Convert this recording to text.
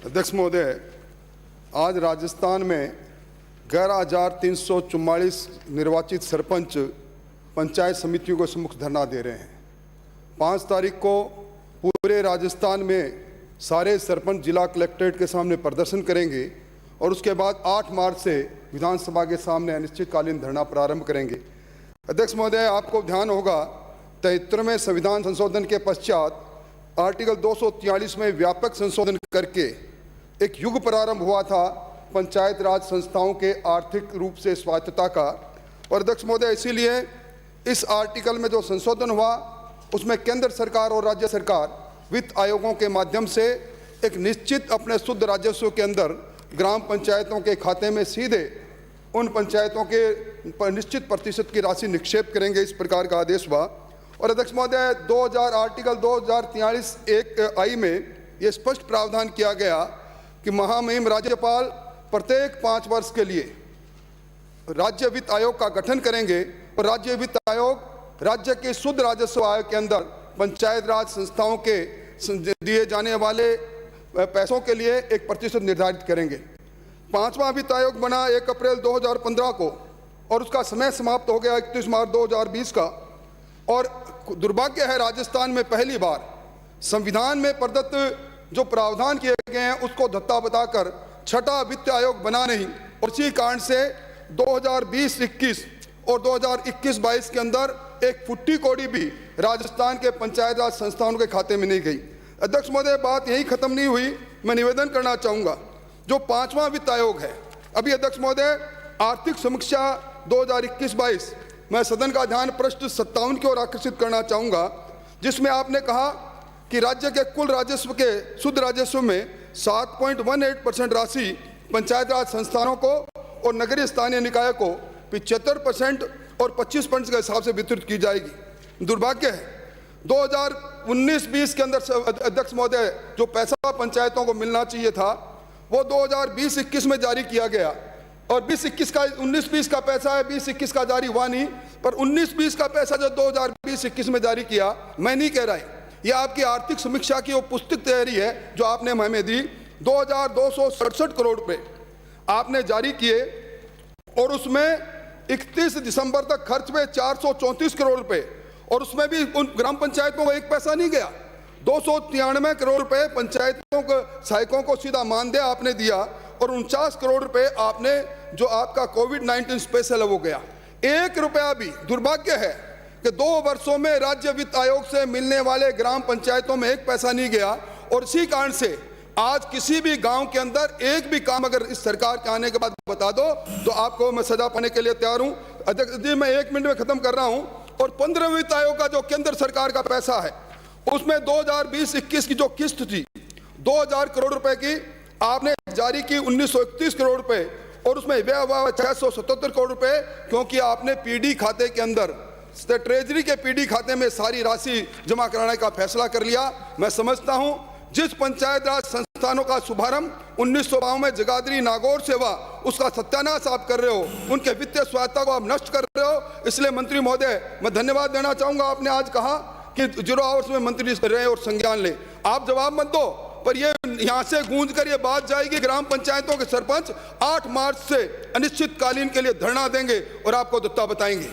अध्यक्ष महोदय, आज राजस्थान में 11,344 निर्वाचित सरपंच पंचायत समितियों को सम्मुख धरना दे रहे हैं। 5 तारीख को पूरे राजस्थान में सारे सरपंच जिला कलेक्ट्रेट के सामने प्रदर्शन करेंगे और उसके बाद 8 मार्च से विधानसभा के सामने अनिश्चितकालीन धरना प्रारंभ करेंगे। अध्यक्ष महोदय, आपको ध्यान होगा 73वें संविधान संशोधन के पश्चात आर्टिकल 243 में व्यापक संशोधन करके एक युग प्रारंभ हुआ था पंचायत राज संस्थाओं के आर्थिक रूप से स्वायत्तता का। और अध्यक्ष महोदय, इसीलिए इस आर्टिकल में जो संशोधन हुआ उसमें केंद्र सरकार और राज्य सरकार वित्त आयोगों के माध्यम से एक निश्चित अपने शुद्ध राजस्व के अंदर ग्राम पंचायतों के खाते में सीधे उन पंचायतों के निश्चित प्रतिशत की राशि निक्षेप करेंगे, इस प्रकार का आदेश हुआ। और अध्यक्ष महोदय, आर्टिकल 2043(1) में यह स्पष्ट प्रावधान किया गया कि महामहिम राज्यपाल प्रत्येक 5 वर्ष के लिए राज्य वित्त आयोग का गठन करेंगे और राज्य वित्त आयोग राज्य के शुद्ध राजस्व आय के अंदर पंचायत राज संस्थाओं के दिए जाने वाले पैसों के लिए एक प्रतिशत निर्धारित करेंगे। 5वां वित्त आयोग बना 1 अप्रैल 2015 को और उसका समय समाप्त हो गया 31 मार्च 2020 का। और दुर्भाग्य है, राजस्थान में पहली बार संविधान में प्रदत्त जो प्रावधान किए गए हैं उसको धत्ता बताकर 6ठा वित्त आयोग बना नहीं, और इसी कारण से 2020-21 और 2021-22 के अंदर एक फुट्टी कौड़ी भी राजस्थान के पंचायत राज संस्थानों के खाते में नहीं गई। अध्यक्ष महोदय, बात यही खत्म नहीं हुई। मैं निवेदन करना चाहूँगा, जो 5वां वित्त आयोग है, अभी अध्यक्ष महोदय आर्थिक समीक्षा 2021-22, मैं सदन का ध्यान पृष्ठ 57 की ओर आकर्षित करना चाहूँगा, जिसमें आपने कहा कि राज्य के कुल राजस्व के शुद्ध राजस्व में 7.18% राशि पंचायत राज संस्थानों को और नगरीय स्थानीय निकाय को 75% और 25% के हिसाब से वितरित की जाएगी। दुर्भाग्य है 2019-20 के अंदर अध्यक्ष महोदय जो पैसा पंचायतों को मिलना चाहिए था वो 2020-21 में जारी किया गया, और 20-21 का 19-20 का पैसा है, 20-21 का जारी हुआ नहीं, पर 19-20 का पैसा जो 2020-21 में जारी किया, मैं नहीं कह रहा, ये आपकी आर्थिक समीक्षा की वो पुस्तक तैयारी है जो आपने हमें दी। 2267 करोड़ रुपए आपने जारी किए और उसमें 31 दिसंबर तक खर्च में 434 करोड़ रुपए, और उसमें भी उन ग्राम पंचायतों को एक पैसा नहीं गया। 293 करोड़ रुपए पंचायतों को सहायकों को सीधा मानदेय आपने दिया, और 49 करोड़ रुपए आपने जो आपका कोविड-19 स्पेशल है वो गया। 1 रुपया भी, दुर्भाग्य है कि 2 वर्षों में राज्य वित्त आयोग से मिलने वाले ग्राम पंचायतों में 1 पैसा नहीं गया। और इसी कारण से आज किसी भी गांव के अंदर एक भी काम अगर इस सरकार के आने के बाद बता दो तो आपको मैं सजा पाने के लिए तैयार हूं। अध्यक्ष जी, मैं 1 मिनट में खत्म कर रहा हूं। और 15वें वित्त आयोग का जो केंद्र सरकार का पैसा है उसमें 2020-21 की जो किस्त थी 2000 करोड़ रुपए की आपने जारी की 1931 करोड़ रुपए, और उसमें व्यय हुआ 677 करोड़ रुपए, क्योंकि आपने पीडी खाते के अंदर ट्रेजरी के पीडी खाते में सारी राशि जमा कराने का फैसला कर लिया। मैं समझता हूं जिस पंचायत राज संस्थानों का शुभारंभ 1952 में जगाधरी नागौर से हुआ उसका सत्यानाश आप कर रहे हो, उनके वित्तीय स्वायत्तता को आप नष्ट कर रहे हो। इसलिए मंत्री महोदय मैं धन्यवाद देना चाहूंगा, आपने आज कहा कि 0 आवर्स में मंत्री रहे और संज्ञान ले, आप जवाब मत दो, पर ये यहाँ से गूंज कर ये बात जाएगी ग्राम पंचायतों के सरपंच 8 मार्च से अनिश्चितकालीन के लिए धरना देंगे और आपको दत्ता बताएंगे।